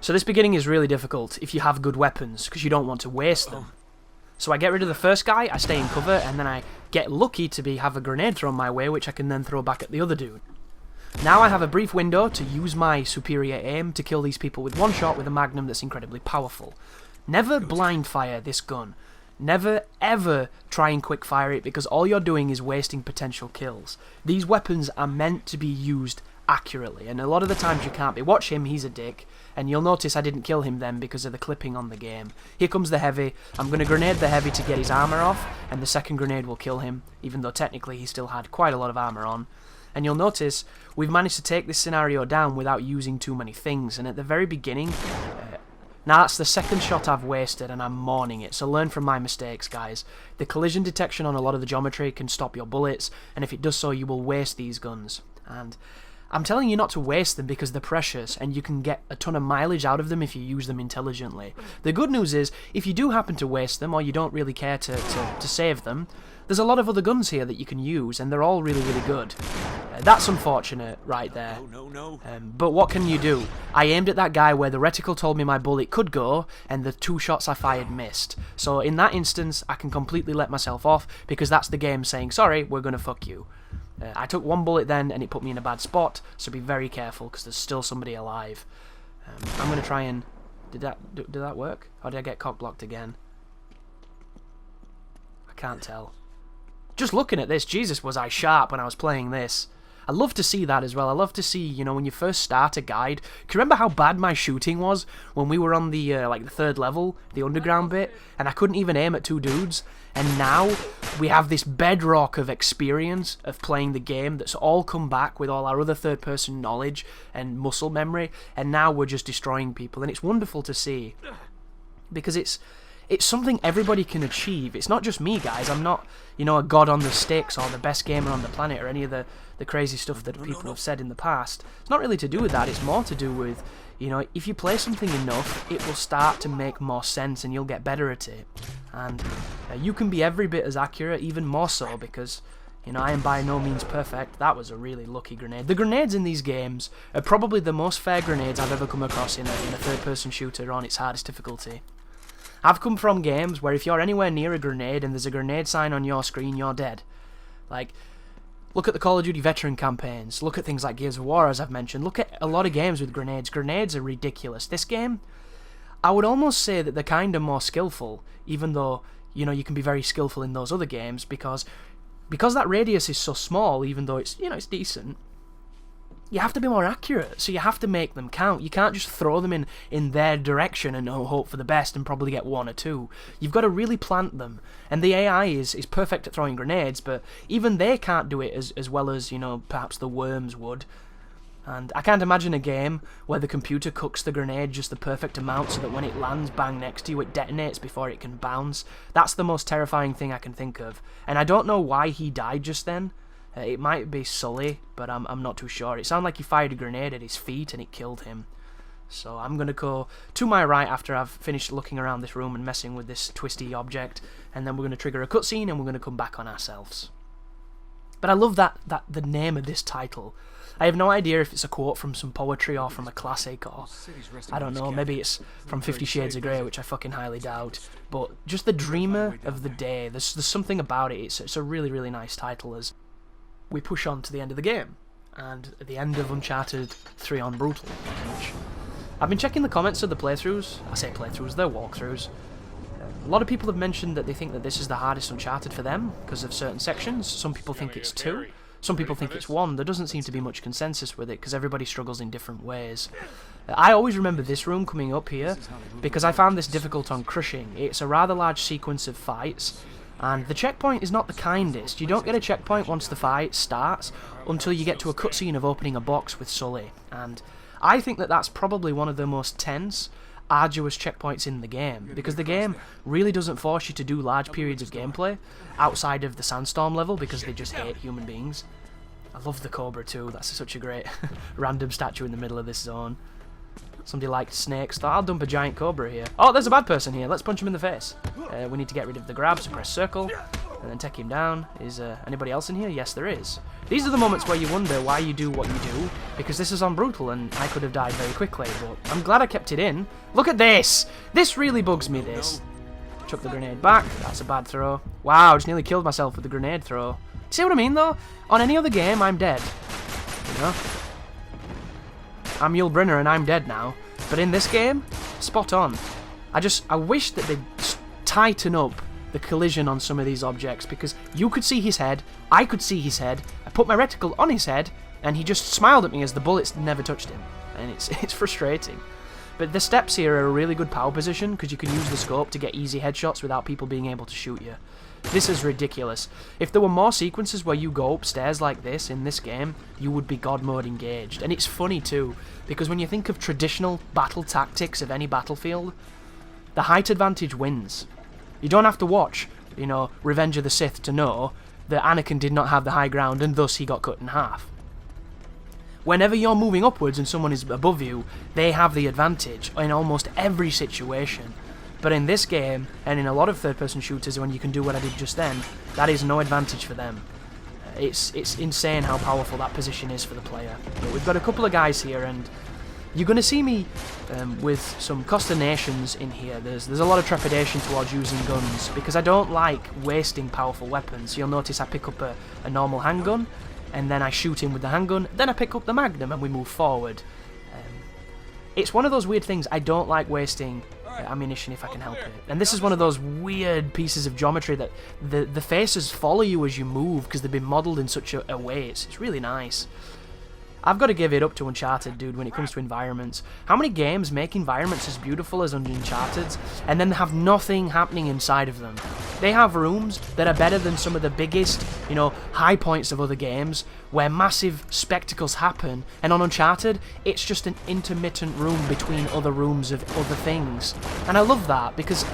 So this beginning is really difficult if you have good weapons, because you don't want to waste them. So I get rid of the first guy, I stay in cover, and then I get lucky to have a grenade thrown my way, which I can then throw back at the other dude. Now I have a brief window to use my superior aim to kill these people with one shot with a magnum that's incredibly powerful. Never blind fire this gun. Never ever try and quick fire it, because all you're doing is wasting potential kills. These weapons are meant to be used accurately, and a lot of the times you can't be. Watch him, he's a dick, and you'll notice I didn't kill him then because of the clipping on the game. Here comes the heavy. I'm going to grenade the heavy to get his armor off, and the second grenade will kill him, even though technically he still had quite a lot of armor on. And you'll notice we've managed to take this scenario down without using too many things, and at the very beginning... now that's the second shot I've wasted, and I'm mourning it, so learn from my mistakes, guys. The collision detection on a lot of the geometry can stop your bullets, and if it does so, you will waste these guns. And I'm telling you not to waste them because they're precious, and you can get a ton of mileage out of them if you use them intelligently. The good news is, if you do happen to waste them, or you don't really care to save them, there's a lot of other guns here that you can use, and they're all really, really good. That's unfortunate right there. But what can you do? I aimed at that guy where the reticle told me my bullet could go, and the 2 shots I fired missed. So in that instance, I can completely let myself off, because that's the game saying, sorry, we're gonna fuck you. I took 1 bullet then, and it put me in a bad spot, so be very careful, because there's still somebody alive. I'm gonna try and... Did that work? Or did I get cock-blocked again? I can't tell. Just looking at this, Jesus, was I sharp when I was playing this. I love to see that as well. I love to see, you know, when you first start a guide. Can you remember how bad my shooting was when we were on the, like, the 3rd level, the underground bit, and I couldn't even aim at 2 dudes? And now we have this bedrock of experience of playing the game that's all come back with all our other third-person knowledge and muscle memory, and now we're just destroying people, and it's wonderful to see. Because it's something everybody can achieve. It's not just me, guys. I'm not, you know, a god on the sticks or the best gamer on the planet or any of the crazy stuff that people have said in the past. It's not really to do with that. It's more to do with, you know, if you play something enough, it will start to make more sense and you'll get better at it. And you can be every bit as accurate, even more so, because, you know, I am by no means perfect. That was a really lucky grenade. The grenades in these games are probably the most fair grenades I've ever come across in a third-person shooter on its hardest difficulty. I've come from games where if you're anywhere near a grenade and there's a grenade sign on your screen, you're dead. Like, look at the Call of Duty veteran campaigns. Look at things like Gears of War, as I've mentioned. Look at a lot of games with grenades. Grenades are ridiculous. This game, I would almost say that they're kind of more skillful, even though, you know, you can be very skillful in those other games, because that radius is so small, even though it's, you know, it's decent. You have to be more accurate, so you have to make them count. You can't just throw them in their direction and hope for the best and probably get 1 or 2. You've got to really plant them. And the AI is perfect at throwing grenades, but even they can't do it as well as, you know, perhaps the worms would. And I can't imagine a game where the computer cooks the grenade just the perfect amount so that when it lands bang next to you, it detonates before it can bounce. That's the most terrifying thing I can think of. And I don't know why he died just then. It might be Sully, but I'm not too sure. It sounded like he fired a grenade at his feet and it killed him. So I'm going to go to my right after I've finished looking around this room and messing with this twisty object, and then we're going to trigger a cutscene and we're going to come back on ourselves. But I love that the name of this title. I have no idea if it's a quote from some poetry or from a classic, or I don't know, maybe it's from 50 Shades of Grey, which I fucking highly doubt. But just the dreamer of the day, there's something about it. It's a really, really nice title as we push on to the end of the game, and at the end of Uncharted 3 on Brutal, which I've been checking the comments of the playthroughs. I say playthroughs, they're walkthroughs. A lot of people have mentioned that they think that this is the hardest Uncharted for them because of certain sections. Some people think it's 2, some people think it's 1. There doesn't seem to be much consensus with it because everybody struggles in different ways. I always remember this room coming up here because I found this difficult on Crushing. It's a rather large sequence of fights, and the checkpoint is not the kindest. You don't get a checkpoint once the fight starts until you get to a cutscene of opening a box with Sully. And I think that that's probably one of the most tense, arduous checkpoints in the game, because the game really doesn't force you to do large periods of gameplay outside of the sandstorm level because they just hate human beings. I love the Cobra too. That's such a great random statue in the middle of this zone. Somebody liked snakes. Thought, I'll dump a giant cobra here. Oh, there's a bad person here. Let's punch him in the face. We need to get rid of the grab, so press circle. and then take him down. Is anybody else in here? Yes, there is. These are the moments where you wonder why you do what you do, because this is on Brutal and I could have died very quickly, but I'm glad I kept it in. Look at this! This really bugs me, this. Chuck the grenade back. That's a bad throw. Wow, just nearly killed myself with the grenade throw. See what I mean, though? On any other game, I'm dead. You know? I'm Yul Brynner and I'm dead now. But in this game, spot on. I wish that they'd tighten up the collision on some of these objects, because you could see his head, I could see his head, I put my reticle on his head, and he just smiled at me as the bullets never touched him. And it's frustrating. But the steps here are a really good power position, because you can use the scope to get easy headshots without people being able to shoot you. This is ridiculous. If there were more sequences where you go upstairs like this in this game, you would be God mode engaged. And it's funny too, because when you think of traditional battle tactics of any battlefield, the height advantage wins. You don't have to watch, you know, Revenge of the Sith to know that Anakin did not have the high ground and thus he got cut in half. Whenever you're moving upwards and someone is above you, they have the advantage in almost every situation. But in this game, and in a lot of third-person shooters when you can do what I did just then, that is no advantage for them. It's insane how powerful that position is for the player. But we've got a couple of guys here, and you're going to see me with some consternations in here. There's a lot of trepidation towards using guns, because I don't like wasting powerful weapons. You'll notice I pick up a normal handgun, and then I shoot him with the handgun, then I pick up the Magnum and we move forward. It's one of those weird things. I don't like wasting ammunition if I can help it. And this is one of those weird pieces of geometry that the faces follow you as you move, because they've been modelled in such a way. It's really nice. I've got to give it up to Uncharted, dude, when it comes to environments. How many games make environments as beautiful as Uncharted's, and then have nothing happening inside of them? They have rooms that are better than some of the biggest, you know, high points of other games, where massive spectacles happen, and on Uncharted, it's just an intermittent room between other rooms of other things. And I love that, because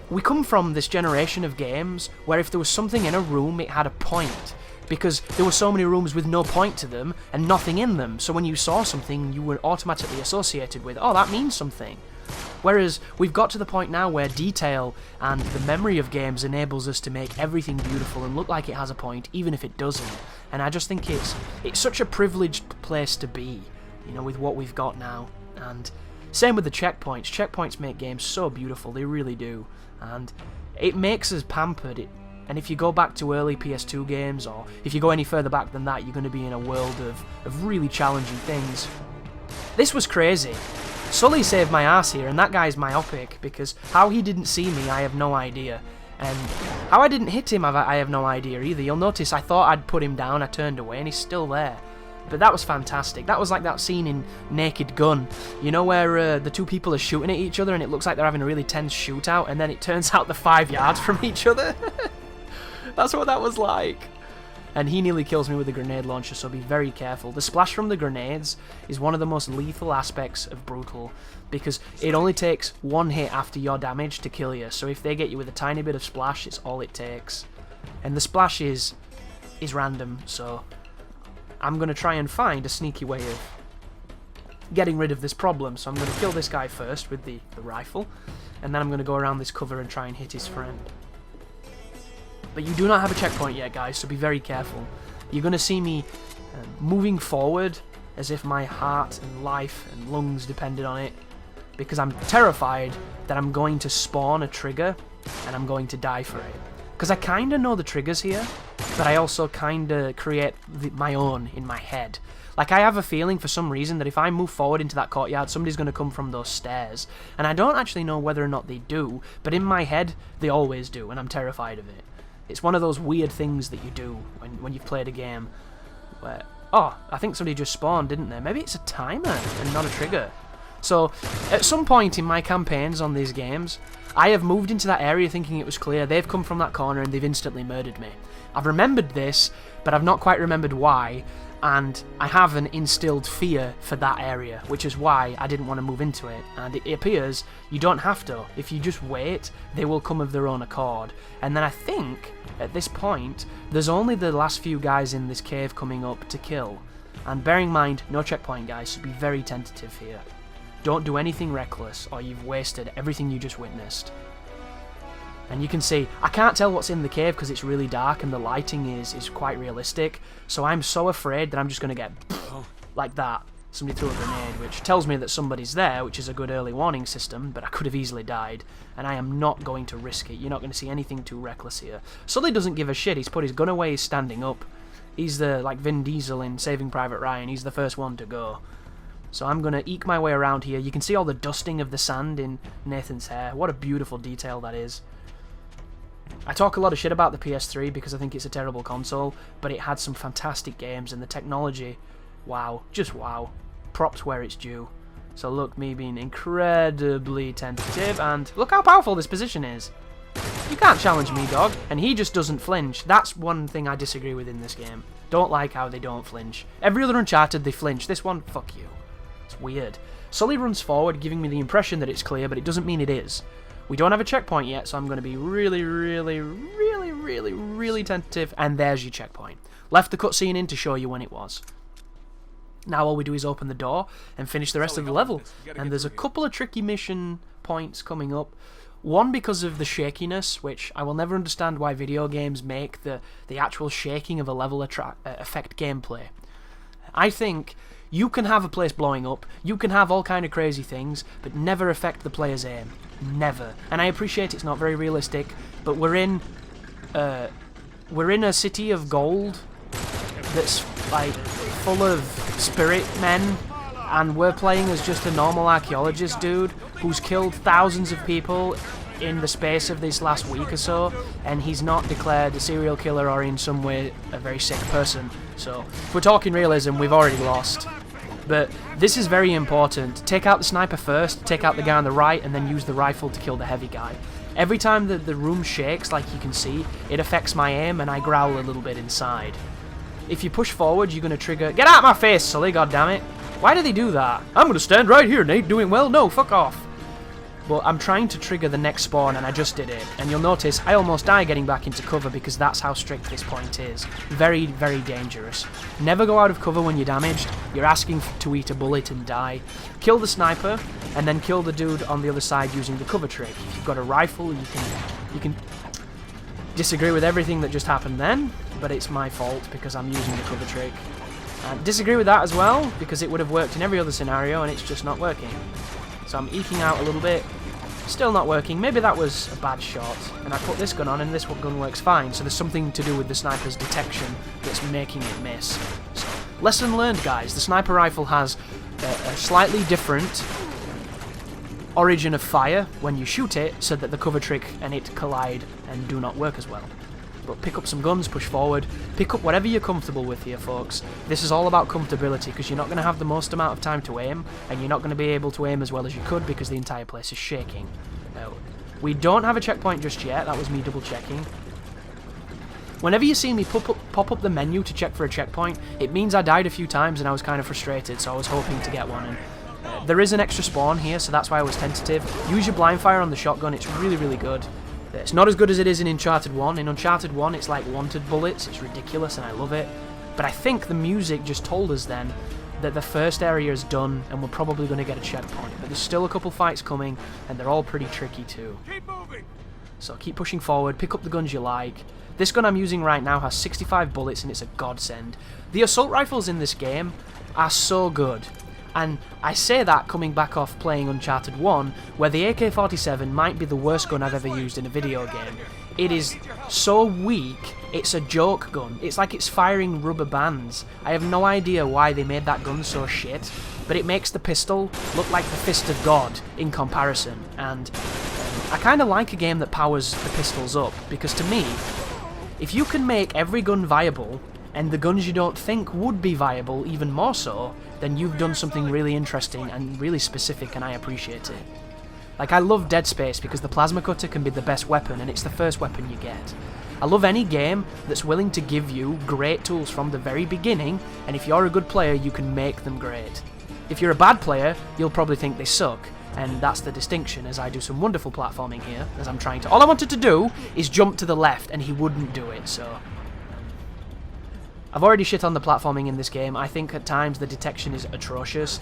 we come from this generation of games where if there was something in a room, it had a point. Because there were so many rooms with no point to them and nothing in them, so when you saw something, you were automatically associated with, oh, that means something. Whereas we've got to the point now where detail and the memory of games enables us to make everything beautiful and look like it has a point, even if it doesn't. And I just think it's such a privileged place to be, you know, with what we've got now. And same with the checkpoints. Checkpoints make games so beautiful, they really do. And it makes us pampered. And if you go back to early PS2 games, or if you go any further back than that, you're going to be in a world of really challenging things. This was crazy. Sully saved my ass here, and that guy's myopic, because how he didn't see me, I have no idea. And how I didn't hit him, I have no idea either. You'll notice I thought I'd put him down, I turned away, and he's still there. But that was fantastic. That was like that scene in Naked Gun, you know, where the two people are shooting at each other, and it looks like they're having a really tense shootout, and then it turns out they're 5 yards from each other. That's what that was like. And he nearly kills me with a grenade launcher, so be very careful. The splash from the grenades is one of the most lethal aspects of Brutal, because it only takes one hit after your damage to kill you. So if they get you with a tiny bit of splash, it's all it takes. And the splash is random, so I'm going to try and find a sneaky way of getting rid of this problem. So I'm going to kill this guy first with the rifle, and then I'm going to go around this cover and try and hit his friend. But you do not have a checkpoint yet, guys, so be very careful. You're going to see me moving forward as if my heart and life and lungs depended on it, because I'm terrified that I'm going to spawn a trigger and I'm going to die for it. Because I kind of know the triggers here, but I also kind of create my own in my head. Like, I have a feeling for some reason that if I move forward into that courtyard, somebody's going to come from those stairs. And I don't actually know whether or not they do, but in my head, they always do, and I'm terrified of it. It's one of those weird things that you do when you've played a game where, oh, I think somebody just spawned, didn't they? Maybe it's a timer and not a trigger. So, at some point in my campaigns on these games, I have moved into that area thinking it was clear. They've come from that corner and they've instantly murdered me. I've remembered this, but I've not quite remembered why, and I have an instilled fear for that area, which is why I didn't want to move into it. And it appears you don't have to. If you just wait, they will come of their own accord. And then I think, at this point, there's only the last few guys in this cave coming up to kill. And bearing in mind, no checkpoint, guys, so be very tentative here. Don't do anything reckless, or you've wasted everything you just witnessed. And you can see, I can't tell what's in the cave because it's really dark and the lighting is quite realistic. So I'm so afraid that I'm just going to get like that. Somebody threw a grenade, which tells me that somebody's there, which is a good early warning system, but I could have easily died. And I am not going to risk it. You're not going to see anything too reckless here. Sully doesn't give a shit. He's put his gun away, he's standing up. He's the, like Vin Diesel in Saving Private Ryan. He's the first one to go. So I'm going to eke my way around here. You can see all the dusting of the sand in Nathan's hair. What a beautiful detail that is. I talk a lot of shit about the PS3 because I think it's a terrible console, but it had some fantastic games and the technology, wow, just wow. Props where it's due. So look, me being incredibly tentative, and look how powerful this position is. You can't challenge me, dog. And he just doesn't flinch. That's one thing I disagree with in this game. Don't like how they don't flinch. Every other Uncharted, they flinch. This one, fuck you. It's weird. Sully runs forward, giving me the impression that it's clear, but it doesn't mean it is. We don't have a checkpoint yet, so I'm going to be really tentative. And there's your checkpoint. Left the cutscene in to show you when it was. Now all we do is open the door and finish the rest of the level. And there's a couple of tricky mission points coming up. One because of the shakiness, which I will never understand why video games make the actual shaking of a level affect gameplay. I think you can have a place blowing up, you can have all kind of crazy things, but never affect the player's aim. Never. And I appreciate it's not very realistic, but we're in a city of gold that's like full of spirit men, and we're playing as just a normal archaeologist dude who's killed thousands of people in the space of this last week or so, and he's not declared a serial killer or in some way a very sick person. So if we're talking realism, we've already lost. But this is very important. Take out the sniper first, take out the guy on the right, and then use the rifle to kill the heavy guy. Every time that the room shakes, like you can see, it affects my aim and I growl a little bit inside. If you push forward, you're going to trigger... Get out of my face, Sully, goddammit! Why do they do that? I'm going to stand right here, Nate, doing well. No, fuck off. But I'm trying to trigger the next spawn, and I just did it. And you'll notice I almost die getting back into cover because that's how strict this point is. Very, very dangerous. Never go out of cover when you're damaged. You're asking to eat a bullet and die. Kill the sniper, and then kill the dude on the other side using the cover trick. If you've got a rifle, you can disagree with everything that just happened then, but it's my fault because I'm using the cover trick. Disagree with that as well, because it would have worked in every other scenario, and it's just not working. So I'm eking out a little bit. Still not working. Maybe that was a bad shot. And I put this gun on, and this gun works fine. So there's something to do with the sniper's detection that's making it miss. So, lesson learned, guys. The sniper rifle has a slightly different origin of fire when you shoot it, so that the cover trick and it collide and do not work as well. But pick up some guns, push forward, pick up whatever you're comfortable with here, folks. This is all about comfortability, because you're not going to have the most amount of time to aim, and you're not going to be able to aim as well as you could because the entire place is shaking. We don't have a checkpoint just yet. That was me double checking. Whenever you see me pop up the menu to check for a checkpoint, it means I died a few times and I was kind of frustrated, so I was hoping to get one. And there is an extra spawn here, so that's why I was tentative. Use your blind fire on the shotgun. It's really, really good. It's not as good as it is in Uncharted 1. In Uncharted 1, it's like wanted bullets. It's ridiculous, and I love it. But I think the music just told us then that the first area is done, and we're probably going to get a checkpoint. But there's still a couple fights coming, and they're all pretty tricky too. Keep moving. So keep pushing forward, pick up the guns you like. This gun I'm using right now has 65 bullets, and it's a godsend. The assault rifles in this game are so good. And I say that coming back off playing Uncharted 1, where the AK-47 might be the worst gun I've ever used in a video game. It is so weak, it's a joke gun. It's like it's firing rubber bands. I have no idea why they made that gun so shit, but it makes the pistol look like the fist of God in comparison. And I kind of like a game that powers the pistols up, because to me, if you can make every gun viable, and the guns you don't think would be viable even more so, then you've done something really interesting and really specific, and I appreciate it. Like, I love Dead Space because the plasma cutter can be the best weapon, and it's the first weapon you get. I love any game that's willing to give you great tools from the very beginning, and if you're a good player, you can make them great. If you're a bad player, you'll probably think they suck, and that's the distinction, as I do some wonderful platforming here, as I'm trying to... All I wanted to do is jump to the left, and he wouldn't do it, so... I've already shit on the platforming in this game. I think at times the detection is atrocious,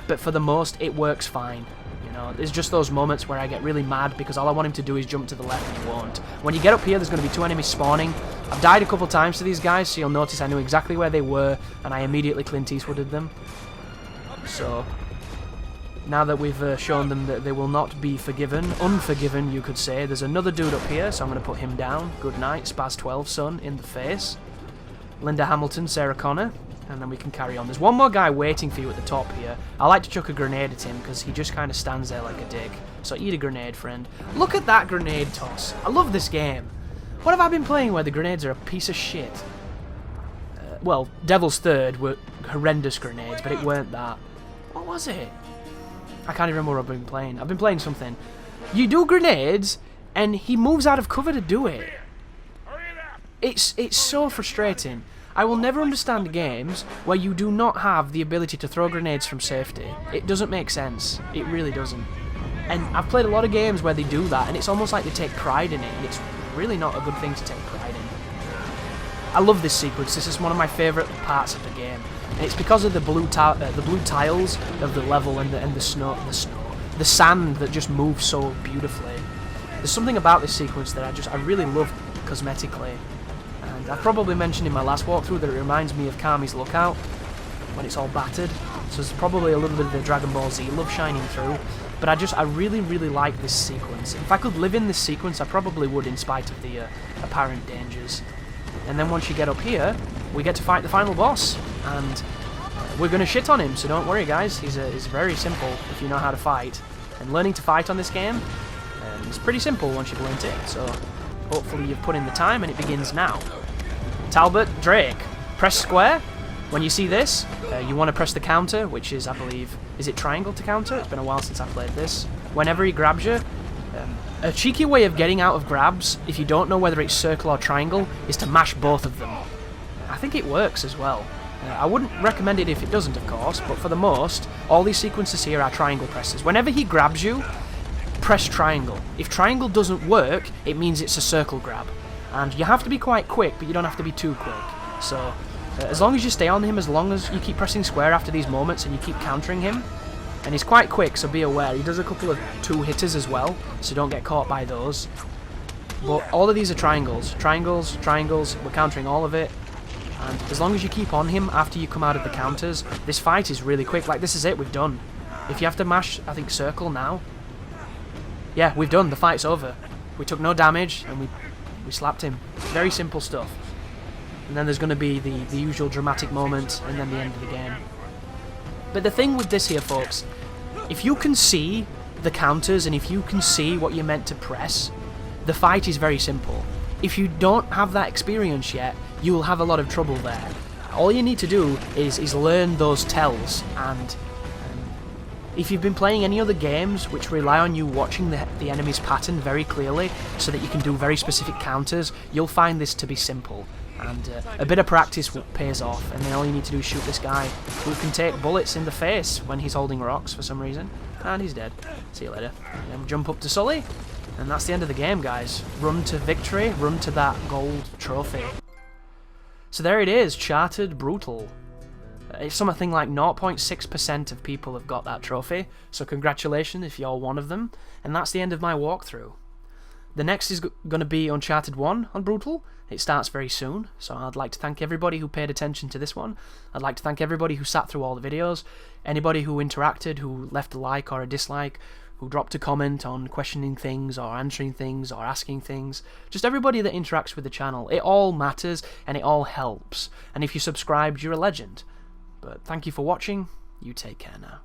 but for the most, it works fine. You know, there's just those moments where I get really mad because all I want him to do is jump to the left and he won't. When you get up here, there's going to be 2 enemies spawning. I've died a couple times to these guys, so you'll notice I knew exactly where they were, and I immediately Clint Eastwooded them. So, now that we've shown them that they will not be forgiven, unforgiven you could say, there's another dude up here, so I'm going to put him down. Good night, Spaz12 son, in the face. Linda Hamilton, Sarah Connor. And then we can carry on. There's one more guy waiting for you at the top here. I like to chuck a grenade at him because he just kind of stands there like a dick. So eat a grenade, friend. Look at that grenade toss. I love this game. What have I been playing where the grenades are a piece of shit? Well, Devil's Third were horrendous grenades, but it weren't that. What was it? I can't even remember what I've been playing. I've been playing something. You do grenades, and he moves out of cover to do it. It's so frustrating. I will never understand games where you do not have the ability to throw grenades from safety. It doesn't make sense. It really doesn't. And I've played a lot of games where they do that, and it's almost like they take pride in it, and it's really not a good thing to take pride in. I love this sequence. This is one of my favourite parts of the game, and it's because of the blue tiles of the level and the sand that just moves so beautifully. There's something about this sequence that I really love cosmetically. And I've probably mentioned in my last walkthrough that it reminds me of Kami's Lookout when it's all battered. So there's probably a little bit of the Dragon Ball Z love shining through. But I really like this sequence. If I could live in this sequence, I probably would, in spite of the apparent dangers. And then once you get up here, we get to fight the final boss. And we're going to shit on him, so don't worry guys. He's very simple if you know how to fight. And learning to fight on this game is pretty simple once you've learnt it. So hopefully you've put in the time and it begins now. Talbot, Drake, press square. When you see this, you want to press the counter, which is, I believe, is it triangle to counter? It's been a while since I played this. Whenever he grabs you, a cheeky way of getting out of grabs, if you don't know whether it's circle or triangle, is to mash both of them. I think it works as well. I wouldn't recommend it if it doesn't, of course, but for the most, all these sequences here are triangle presses. Whenever he grabs you, press triangle. If triangle doesn't work, it means it's a circle grab. And you have to be quite quick, but you don't have to be too quick. So, as long as you stay on him, as long as you keep pressing square after these moments and you keep countering him, and he's quite quick, so be aware. He does a couple of 2-hitters as well, so don't get caught by those. But all of these are triangles. Triangles, triangles, we're countering all of it. And as long as you keep on him after you come out of the counters, this fight is really quick. Like, this is it, we've done. If you have to mash, I think, circle now. Yeah, we've done, the fight's over. We took no damage, and we slapped him. Very simple stuff. And then there's going to be the usual dramatic moment, and then the end of the game. But the thing with this here, folks, if you can see the counters, and if you can see what you're meant to press, the fight is very simple. If you don't have that experience yet, you will have a lot of trouble there. All you need to do is learn those tells, and if you've been playing any other games which rely on you watching the enemy's pattern very clearly so that you can do very specific counters, you'll find this to be simple. And a bit of practice pays off, and then all you need to do is shoot this guy who can take bullets in the face when he's holding rocks for some reason. And he's dead. See you later. And then jump up to Sully, and that's the end of the game, guys. Run to victory, run to that gold trophy. So there it is, Chartered Brutal. It's something like 0.6% of people have got that trophy, so congratulations if you're one of them. And that's the end of my walkthrough. The next is going to be Uncharted 1 on Brutal. It starts very soon, so I'd like to thank everybody who paid attention to this one. I'd like to thank everybody who sat through all the videos, anybody who interacted, who left a like or a dislike, who dropped a comment on questioning things or answering things or asking things. Just everybody that interacts with the channel. It all matters and it all helps. And if you subscribed, you're a legend. But thank you for watching. You take care now.